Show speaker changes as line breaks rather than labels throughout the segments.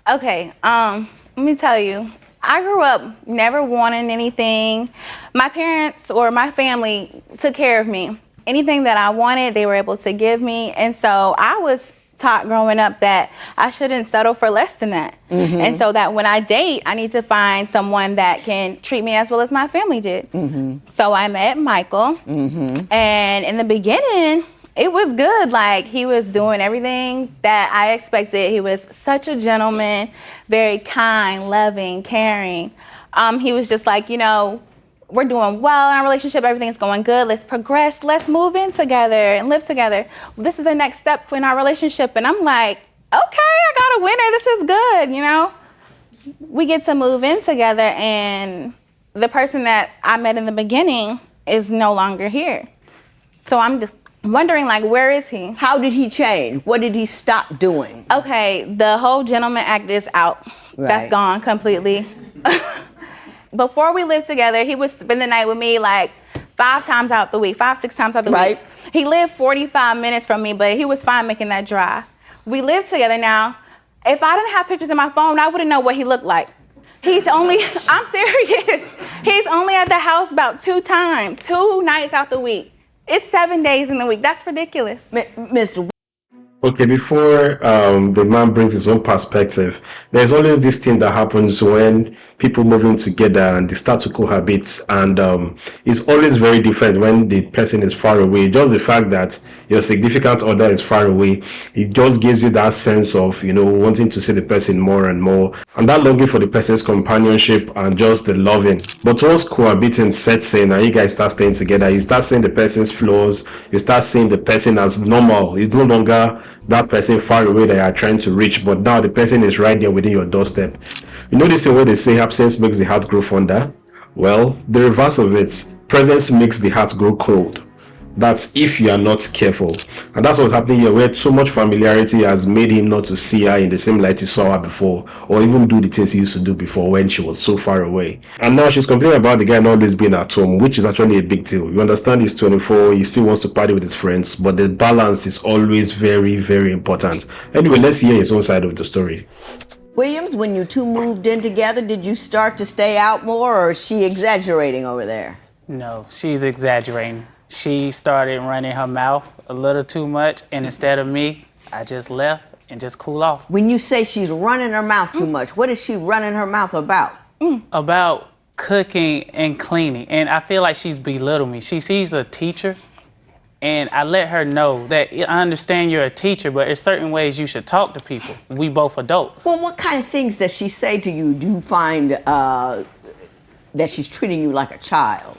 Okay, let me tell you. I grew up never wanting anything. My parents or my family took care of me. Anything that I wanted, they were able to give me. And so I was taught growing up that I shouldn't settle for less than that. And so that when I date, I need to find someone that can treat me as well as my family did. So I met Michael. And in the beginning, it was good. Like, he was doing everything that I expected. He was such a gentleman, very kind, loving, caring. He was just like, we're doing well in our relationship. Everything's going good. Let's progress. Let's move in together and live together. This is the next step in our relationship. And I'm like, okay, I got a winner. This is good, We get to move in together, and the person that I met in the beginning is no longer here. So I'm just wondering, like, where is he?
How did he change? What did he stop doing?
Okay, the whole gentleman act is out.
Right.
That's gone completely. Before we lived together, he would spend the night with me like 5 times out the week, 5, 6 times out the week. He lived 45 minutes from me, but he was fine making that drive. We live together now. If I didn't have pictures in my phone, I wouldn't know what he looked like. I'm serious. He's only at the house about 2 times, 2 nights out the week. It's 7 days in the week. That's ridiculous.
Mr.
Okay, before the man brings his own perspective, there's always this thing that happens when people move in together and they start to cohabit, and it's always very different when the person is far away. Just the fact that your significant other is far away, it just gives you that sense of, wanting to see the person more and more, and that longing for the person's companionship and just the loving. But once cohabiting sets in and you guys start staying together, you start seeing the person's flaws, you start seeing the person as normal. It's no longer that person far away that you are trying to reach, but now the person is right there within your doorstep. This is what they say, absence makes the heart grow fonder. Well, the reverse of it, presence makes the heart grow cold. That's if you are not careful. And that's what's happening here, where so much familiarity has made him not to see her in the same light he saw her before, or even do the things he used to do before when she was so far away. And now she's complaining about the guy not always being at home, which is actually a big deal. You understand he's 24, he still wants to party with his friends, but the balance is always very, very important. Anyway, let's hear his own side of the story.
Williams, when you two moved in together, did you start to stay out more, or is she exaggerating over there?
No, she's exaggerating. She started running her mouth a little too much, and instead of me, I just left and just cool off.
When you say she's running her mouth too much, what is she running her mouth about?
About cooking and cleaning, and I feel like she's belittled me. She's a teacher, and I let her know that I understand you're a teacher, but there's certain ways you should talk to people. We both adults.
Well, what kind of things does she say to you? Do you find that she's treating you like a child?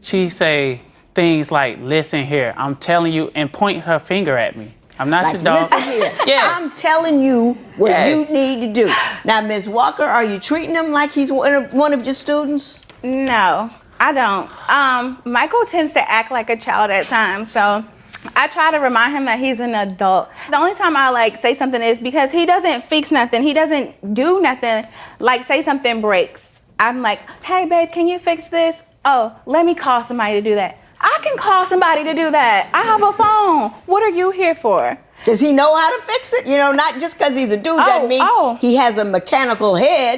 She say things like, listen here, I'm telling you, and point her finger at me. I'm not your dog.
Listen here,
Yes.
I'm telling you what you need to do. Now, Ms. Walker, are you treating him like he's one of your students?
No, I don't. Michael tends to act like a child at times, so I try to remind him that he's an adult. The only time I say something is because he doesn't fix nothing. He doesn't do nothing. Like, say something breaks. I'm like, hey babe, can you fix this? Oh, let me call somebody to do that. I can call somebody to do that. I have a phone. What are you here for?
Does he know how to fix it? Not just because he's a dude doesn't mean he has a mechanical head.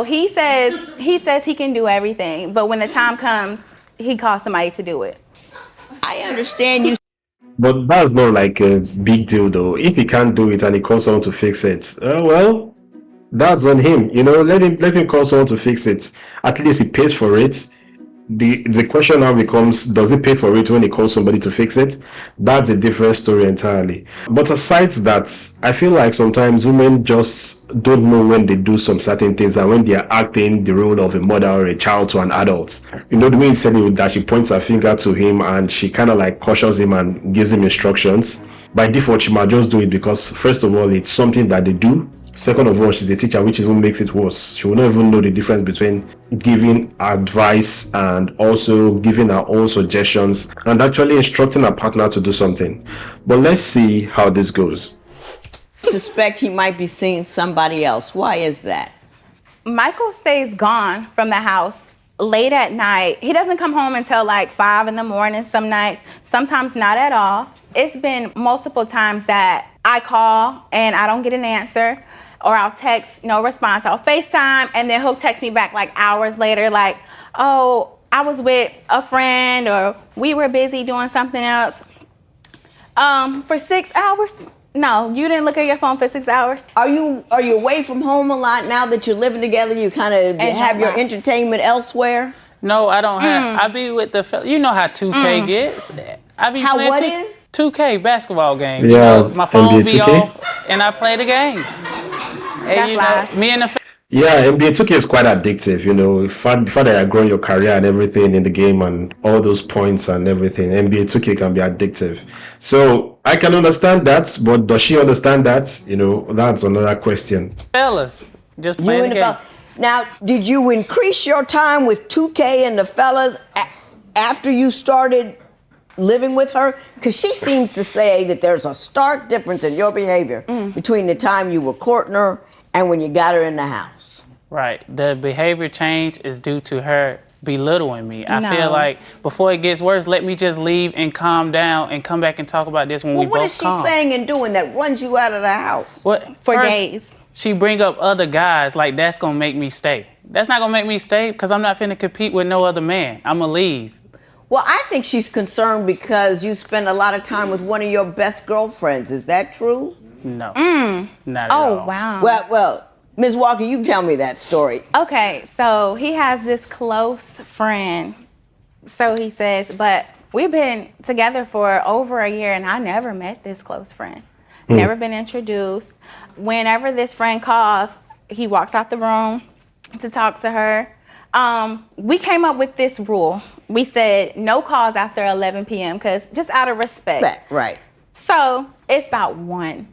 He says he can do everything, but when the time comes, he calls somebody to do it.
I understand you.
But that's not like a big deal though. If he can't do it and he calls someone to fix it, well, that's on him. Let him call someone to fix it. At least he pays for it. The question now becomes, does he pay for it when he calls somebody to fix it? That's a different story entirely. But aside that, I feel like sometimes women just don't know when they do some certain things and when they are acting the role of a mother or a child to an adult. The way he said it with that, she points her finger to him and she kind of cautions him and gives him instructions. By default, she might just do it because, first of all, it's something that they do. Second of all, she's a teacher, which even makes it worse. She will not even know the difference between giving advice and also giving her own suggestions and actually instructing her partner to do something. But let's see how this goes.
I suspect he might be seeing somebody else. Why is that?
Michael stays gone from the house late at night. He doesn't come home until 5 in the morning some nights, sometimes not at all. It's been multiple times that I call and I don't get an answer. or I'll text, no response. I'll FaceTime, and then he'll text me back like hours later, like, oh, I was with a friend, or we were busy doing something else. For 6 hours? No, you didn't look at your phone for 6 hours.
Are you away from home a lot now that you're living together? You kind of have your entertainment elsewhere?
No, I don't have. I be with the you know how 2K gets. I be
How
playing
what is?
2K basketball game.
Yeah,
You know, my phone
NBA
be
2K?
off and I play the game. And
That's
you
live.
know, me and the
Yeah, NBA 2K is quite addictive, you know. The fact that you're growing your career and everything in the game and all those points and everything, NBA 2K can be addictive. So I can understand that, but does she understand that? You know, that's another question.
fellas just
You
playing
and
the
the
game.
fellas. Now, did you increase your time with 2K and the fellas after you started living with her? Because she seems to say that there's a stark difference in your behavior between the time you were courting her and when you got her in the house.
Right. The behavior change is due to her belittling me. I
No.
feel like before it gets worse, let me just leave and calm down and come back and talk about this when
Well,
we
what
both
is she
calm.
saying and doing that runs you out of the house?
What?
For
First,
days.
She bring up other guys like that's gonna make me stay. That's not gonna make me stay because I'm not finna compete with no other man. I'ma leave.
Well, I think she's concerned because you spend a lot of time with one of your best girlfriends. Is that true?
No. Not at all.
Oh, wow.
Well, Ms. Walker, you tell me that story.
Okay, so he has this close friend. So he says, but we've been together for over a year and I never met this close friend. Never been introduced. Whenever this friend calls, he walks out the room to talk to her. We came up with this rule. We said no calls after 11 p.m. because just out of respect.
Right.
So it's about 1.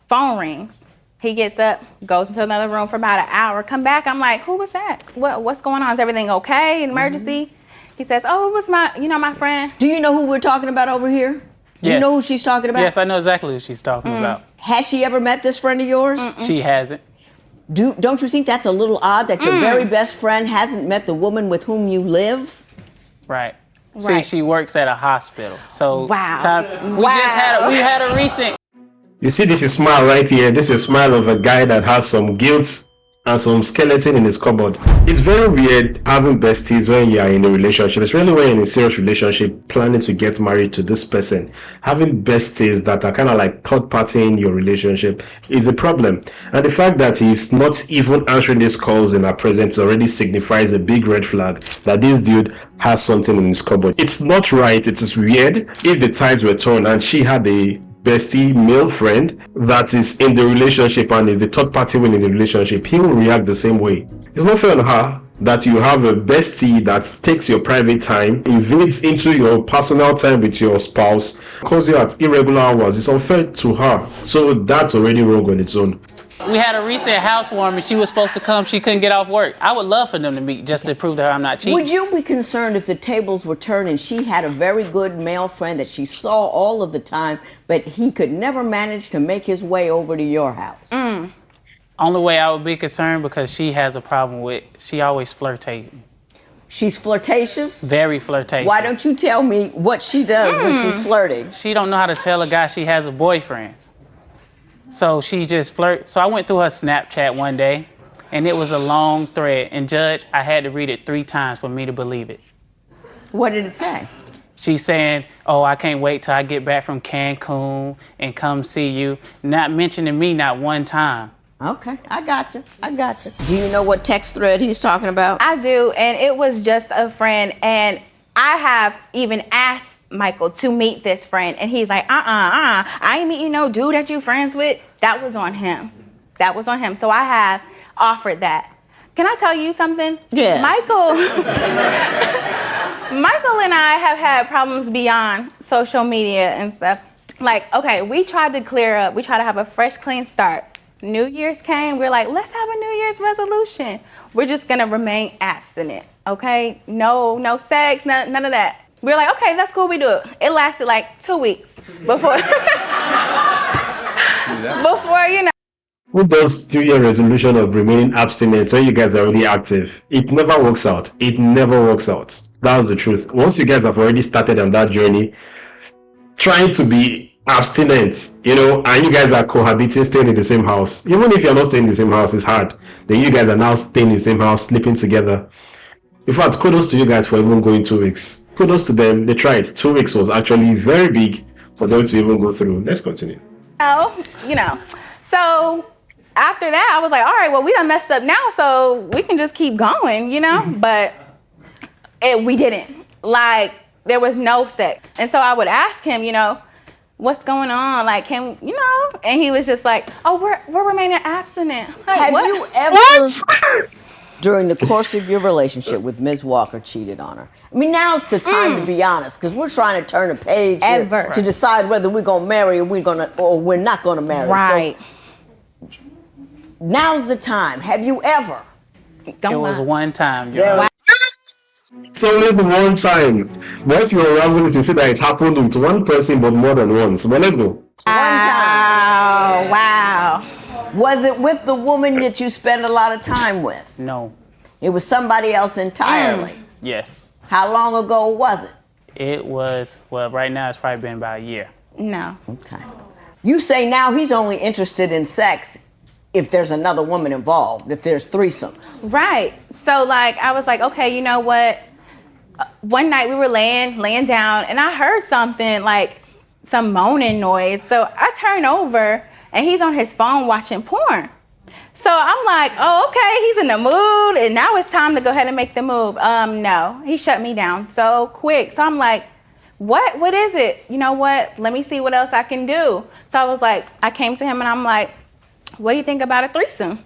Phone rings. He gets up, goes into another room for about an hour, come back. I'm like, who was that? What's going on? Is everything okay? An emergency? He says, oh, it was my friend.
Do you know who we're talking about over here? Do you
Yes.
know who she's talking about?
Yes, I know exactly who she's talking about.
Has she ever met this friend of yours?
She hasn't.
Don't you think that's a little odd that your very best friend hasn't met the woman with whom you live?
Right. See,
Right.
she works at a hospital. So
Wow.
we had a recent
You see, this is smile right here. This is a smile of a guy that has some guilt and some skeleton in his cupboard. It's very weird having besties when you are in a relationship, especially when you're in a serious relationship, planning to get married to this person. Having besties that are kind of like third party in your relationship is a problem. And the fact that he's not even answering these calls in our presence already signifies a big red flag that this dude has something in his cupboard. It's not right. It is weird. If the tides were turned and she had a bestie male friend that is in the relationship and is the third party in the relationship, he will react the same way. It's not fair on her that you have a bestie that takes your private time, invades into your personal time with your spouse, calls you at irregular hours. It's unfair to her. So that's already wrong on its own.
We had a recent housewarming. She was supposed to come. She couldn't get off work. I would love for them to meet just to prove to her I'm not cheating.
Would you be concerned if the tables were turned and she had a very good male friend that she saw all of the time, but he could never manage to make his way over to your house?
Only way I would be concerned because she has a problem with, she always flirtating.
She's flirtatious?
Very flirtatious.
Why don't you tell me what she does when she's flirting?
She don't know how to tell a guy she has a boyfriend. So she just flirt. So I went through her Snapchat one day and it was a long thread. And Judge, I had to read it 3 times for me to believe it.
What did it say?
She's saying, oh, I can't wait till I get back from Cancun and come see you. Not mentioning me not one time.
Okay, I got you. Do you know what text thread he's talking about?
I do, and it was just a friend, and I have even asked Michael to meet this friend, and he's like, I ain't meeting no dude that you friends with. That was on him. So I have offered that. Can I tell you something?
Yes.
Michael and I have had problems beyond social media and stuff. Like, okay, we tried to clear up. We tried to have a fresh, clean start. New Year's came. We're like, let's have a New Year's resolution. We're just going to remain abstinent, okay? No sex, none of that. We're like, okay, that's cool. We do it. It lasted like 2 weeks before, you know.
Who does 2-year resolution of remaining abstinent when you guys are already active? It never works out. That's the truth. Once you guys have already started on that journey, trying to be abstinent, and you guys are cohabiting, staying in the same house. Even if you're not staying in the same house, it's hard. Then you guys are now staying in the same house, sleeping together. In fact, kudos to you guys for even going 2 weeks. Kudos to them. They tried. 2 weeks was actually very big for them to even go through. Let's continue.
So after that, I was like, all right, well, we done messed up now, so we can just keep going, But we didn't. Like, there was no sex. And so I would ask him, what's going on? Like, and he was just like, oh, we're remaining abstinent. Like,
Have
what?
you ever, during the course of your relationship with Ms. Walker, cheated on her? I mean, now's the time to be honest, because we're trying to turn a page here to decide whether we're gonna marry or we're not gonna marry.
Right.
So, now's the time. Have you ever?
Don't
It was
lie.
one time.
Wow.
It's only the one time. But if you unravel it, you see that it happened with one person, but more than once. But let's go.
One time.
Wow.
Was it with the woman that you spend a lot of time with?
No.
It was somebody else entirely.
Yes.
How long ago was it?
It was, well, right now it's probably been about a year.
No.
Okay. You say now he's only interested in sex if there's another woman involved, if there's threesomes.
Right. So like I was like, okay, you know what? One night we were laying down and I heard something like some moaning noise. So I turn over and he's on his phone watching porn. So I'm like, oh, okay, he's in the mood and now it's time to go ahead and make the move. No, he shut me down so quick. So I'm like, what is it? You know what? Let me see what else I can do. So I was like, I came to him and I'm like, what do you think about a threesome?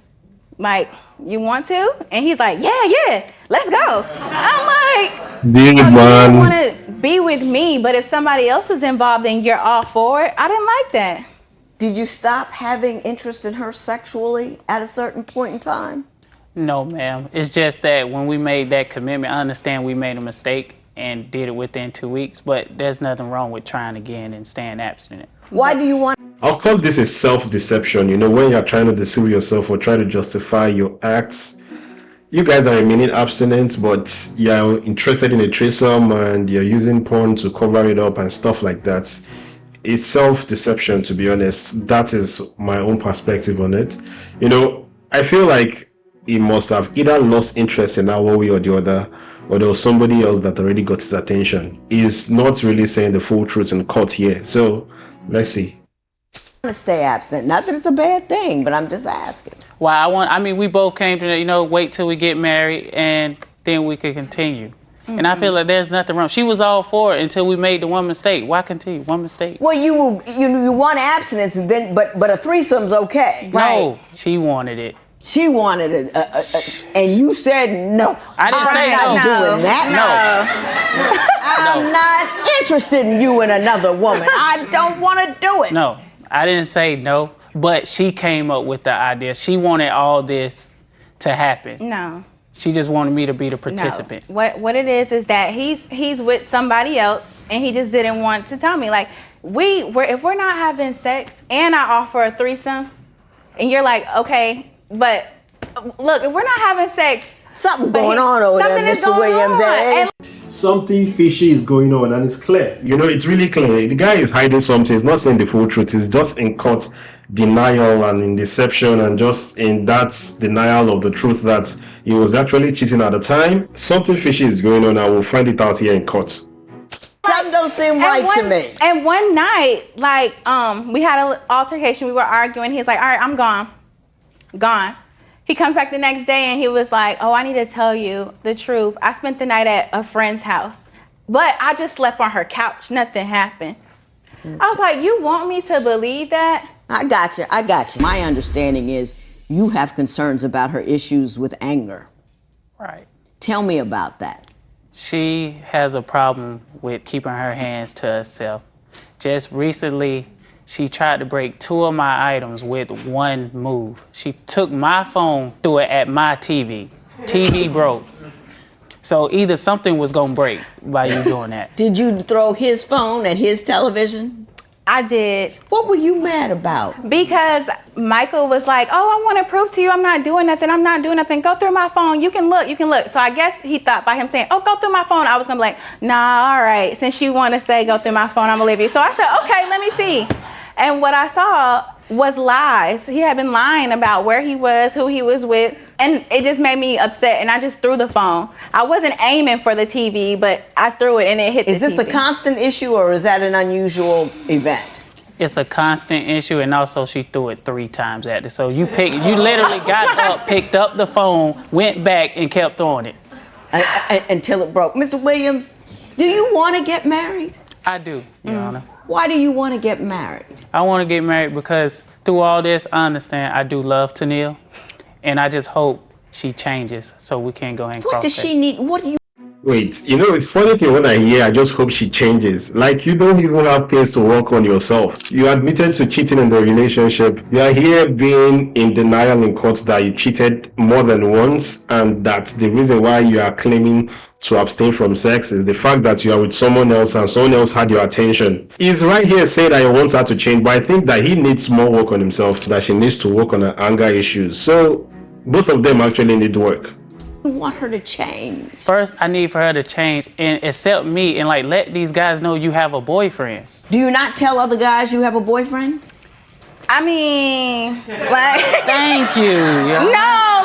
Like, you want to? And he's like, yeah, let's go. I'm like,
Big
you
man.
want to be with me, but if somebody else is involved and you're all for it, I didn't like that.
Did you stop having interest in her sexually at a certain point in time?
No, ma'am. It's just that when we made that commitment, I understand we made a mistake and did it within 2 weeks, but there's nothing wrong with trying again and staying abstinent.
Why do you want?
I'll call this a self-deception. When you're trying to deceive yourself or try to justify your acts. You guys are remaining abstinent, but you're interested in a threesome and you're using porn to cover it up and stuff like that. It's self-deception, to be honest. That is my own perspective on it. I feel like he must have either lost interest in her one way or the other, or there was somebody else that already got his attention. He's not really saying the full truth in court here. So let's see.
To stay absent? Not that it's a bad thing, but I'm just asking.
Well, we both came to, wait till we get married and then we could continue. Mm-hmm. And I feel like there's nothing wrong. She was all for it until we made the one mistake. Why continue? One mistake.
Well, you want abstinence, and then but a threesome's okay.
No, she wanted it.
She wanted it, and you said no.
I didn't say
I'm not
no.
doing that. I'm not interested in you and another woman. I don't want to do it.
No, I didn't say no, but she came up with the idea. She wanted all this to happen.
No.
She just wanted me to be the participant.
No. What it is that he's with somebody else and he just didn't want to tell me. Like, if we're not having sex and I offer a threesome and you're like, okay, but look, if we're not having sex,
something going on over there, Mr. Williams.
Something fishy is going on, and it's clear. It's really clear. The guy is hiding something. He's not saying the full truth. He's just in court denial and in deception, and just in that denial of the truth that he was actually cheating at the time. Something fishy is going on. I will find it out here in court.
Something don't seem right to me.
And one night, we had an altercation. We were arguing. He's like, all right, I'm gone. He comes back the next day and he was like, oh, I need to tell you the truth. I spent the night at a friend's house, but I just slept on her couch. Nothing happened. I was like, you want me to believe that?
I got you. My understanding is you have concerns about her issues with anger.
Right.
Tell me about that.
She has a problem with keeping her hands to herself. Just recently, she tried to break 2 of my items with one move. She took my phone, threw it at my TV. TV broke. So either something was gonna break by you doing that.
Did you throw his phone at his television?
I did.
What were you mad about?
Because Michael was like, oh, I want to prove to you I'm not doing nothing. Go through my phone. You can look. So I guess he thought by him saying, oh, go through my phone, I was going to be like, nah, all right. Since you want to say go through my phone, I'm going to leave you. So I said, okay, let me see. And what I saw was lies. He had been lying about where he was, who he was with. And it just made me upset. And I just threw the phone. I wasn't aiming for the TV, but I threw it and it hit the TV.
Is this a constant issue or is that an unusual event?
It's a constant issue, and also she threw it 3 times at it. So you literally got up, picked up the phone, went back, and kept throwing it.
Until it broke. Mr. Williams, do you want to get married?
I do, Your Honor.
Why do you want to get married?
I want to get married because through all this, I understand I do love Tennille, and I just hope she changes so we can go ahead and cross
What does
that.
she need? What do you?
Wait, it's funny thing when I hear, I just hope she changes. Like, you don't even have things to work on yourself. You admitted to cheating in the relationship. You are here being in denial in court that you cheated more than once, and that the reason why you are claiming to abstain from sex is the fact that you are with someone else and someone else had your attention. He's right here saying that he wants her to change, but I think that he needs more work on himself, that she needs to work on her anger issues. So both of them actually need work.
You want her to change.
First, I need for her to change and accept me and let these guys know you have a boyfriend.
Do you not tell other guys you have a boyfriend?
I mean, like.
Thank you.
No,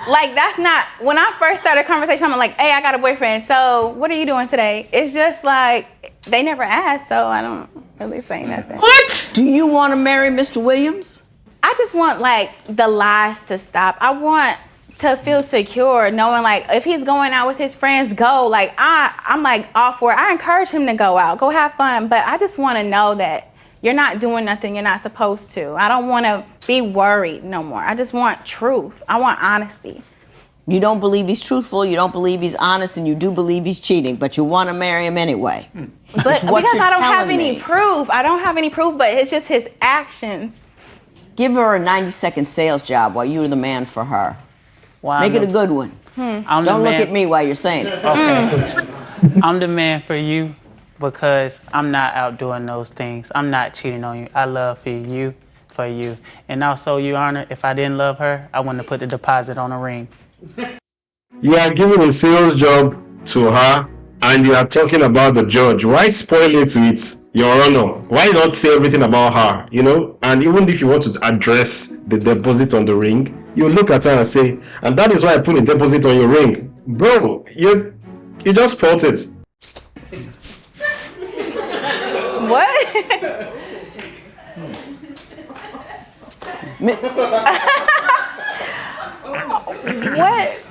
like that's not. When I first started a conversation, I'm like, hey, I got a boyfriend. So what are you doing today? It's just like they never asked, so I don't really say nothing.
What? Do you want to marry Mr. Williams?
I just want the lies to stop. I want to feel secure, knowing if he's going out with his friends, go. I'm all for it. I encourage him to go out, go have fun, but I just want to know that you're not doing nothing you're not supposed to. I don't want to be worried no more. I just want truth. I want honesty.
You don't believe he's truthful, you don't believe he's honest, and you do believe he's cheating, but you want to marry him anyway.
But because I don't have any proof. I don't have any proof, but it's just his actions.
Give her a 90-second sales job while you're the man for her.
Well,
Make it a good one. Don't look at me while you're saying it.
Okay. I'm the man for you because I'm not out doing those things. I'm not cheating on you. I love you. And also, Your Honor, if I didn't love her, I wouldn't have put the deposit on a ring.
You are giving a sales job to her and you are talking about the judge. Why spoil it with Your Honor? Why not say everything about her, And even if you want to address the deposit on the ring, you look at her and say, and that is why I put a deposit on your ring. Bro, you just spoiled it.
What? What?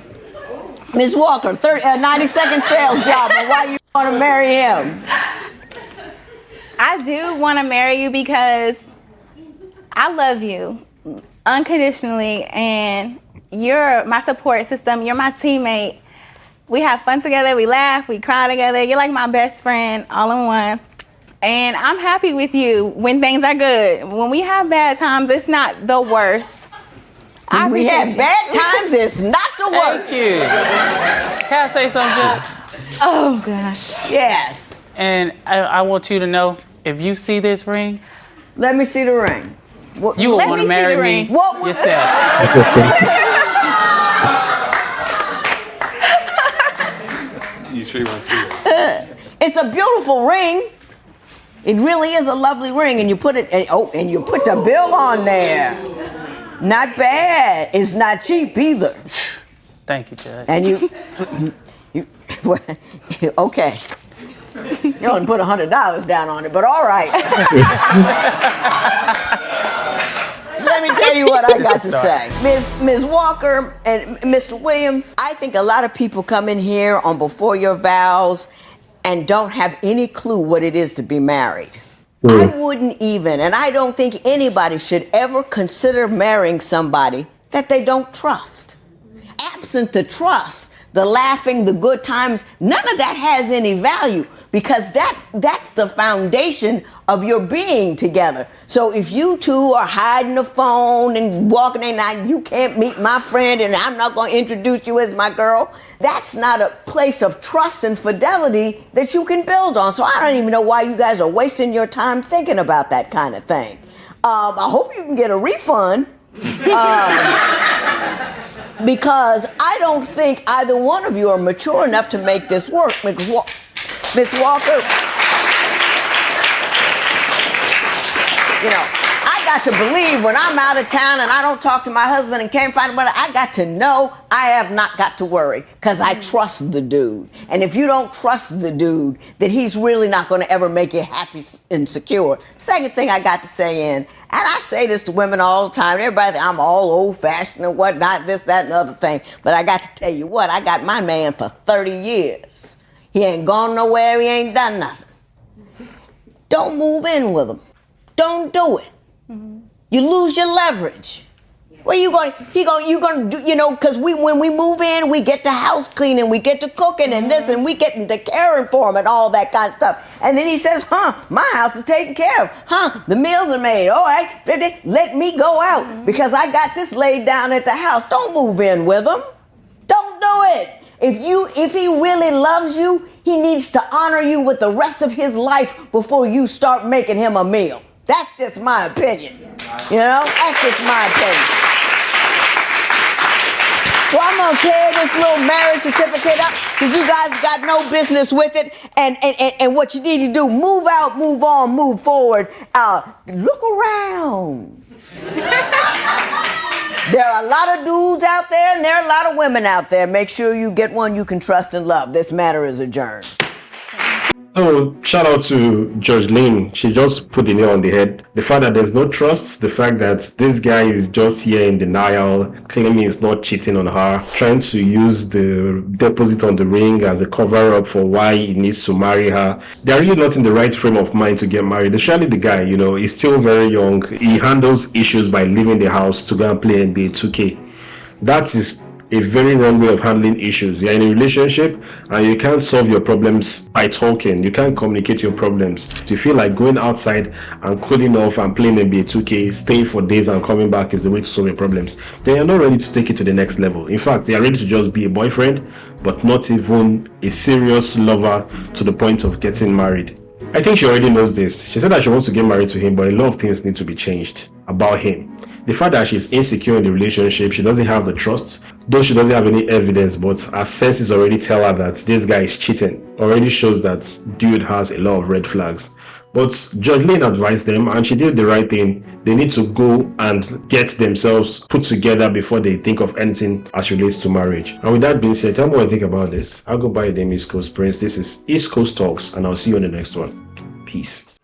Ms. Walker, 90-second sales job on why you want to marry him.
I do want to marry you because I love you unconditionally, and you're my support system. You're my teammate. We have fun together. We laugh. We cry together. You're like my best friend all in one. And I'm happy with you when things are good. When we have bad times, it's not the worst.
When we have bad times, it's not the worst.
Thank you. Can I say something, Judge?
Oh, gosh.
Yes.
And I want you to know, if you see this ring,
let me see the ring.
You will want to marry me yourself.
You sure you want to see it?
It's a beautiful ring. It really is a lovely ring, and you put it. And you put the bill on there. Not bad. It's not cheap either.
Thank you, Judge.
And you okay. You only put $100 down on it, but all right. Let me tell you what I got to say. Ms. Walker and Mr. Williams, I think a lot of people come in here on Before Your Vows and don't have any clue what it is to be married. I wouldn't even, and I don't think anybody should ever consider marrying somebody that they don't trust. Absent the trust, the laughing, the good times, none of that has any value because that's the foundation of your being together. So if you two are hiding the phone and walking in and you can't meet my friend and I'm not going to introduce you as my girl, that's not a place of trust and fidelity that you can build on. So I don't even know why you guys are wasting your time thinking about that kind of thing. I hope you can get a refund. Because I don't think either one of you are mature enough to make this work. Miss Walker, you know, I got to believe when I'm out of town and I don't talk to my husband and can't find anybody, I got to know I have not got to worry because I trust the dude. And if you don't trust the dude, then he's really not going to ever make you happy and secure. Second thing I got to say and I say this to women all the time, everybody thinks I'm all old-fashioned and whatnot, this, that, and the other thing. But I got to tell you what, I got my man for 30 years. He ain't gone nowhere, he ain't done nothing. Don't move in with him. Don't do it. You lose your leverage. What you going? You going to do? You know, because when we move in, we get to house cleaning, we get to cooking and this, and we get into caring for him and all that kind of stuff. And then he says, my house is taken care of. The meals are made. All right, let me go out because I got this laid down at the house. Don't move in with him. Don't do it. If he really loves you, he needs to honor you with the rest of his life before you start making him a meal. That's just my opinion. You know, that's just my opinion. So I'm gonna tear this little marriage certificate up because you guys got no business with it. And what you need to do, move out, move on, move forward. Look around. There are a lot of dudes out there and there are a lot of women out there. Make sure you get one you can trust and love. This matter is adjourned.
So shout out to Judge Lynn. She just put the nail on the head. The fact that there's no trust, the fact that this guy is just here in denial, claiming he's not cheating on her, trying to use the deposit on the ring as a cover-up for why he needs to marry her. They're really not in the right frame of mind to get married. Especially the guy, you know, he's still very young. He handles issues by leaving the house to go and play NBA 2K. That is a very wrong way of handling issues. You're in a relationship and you can't solve your problems by talking. You can't communicate your problems. So you feel like going outside and cooling off and playing NBA 2K, staying for days and coming back is the way to solve your problems. Then you're not ready to take it to the next level. In fact, you're ready to just be a boyfriend, but not even a serious lover to the point of getting married. I think she already knows this. She said that she wants to get married to him, but a lot of things need to be changed about him. The fact that she's insecure in the relationship, she doesn't have the trust, though she doesn't have any evidence, but her senses already tell her that this guy is cheating. Already shows that dude has a lot of red flags. But Judge Lynn advised them, and she did the right thing. They need to go and get themselves put together before they think of anything as relates to marriage. And with that being said, tell me what you think about this. I'll go by the name East Coast Prince. This is East Coast Talks, and I'll see you on the next one. Peace.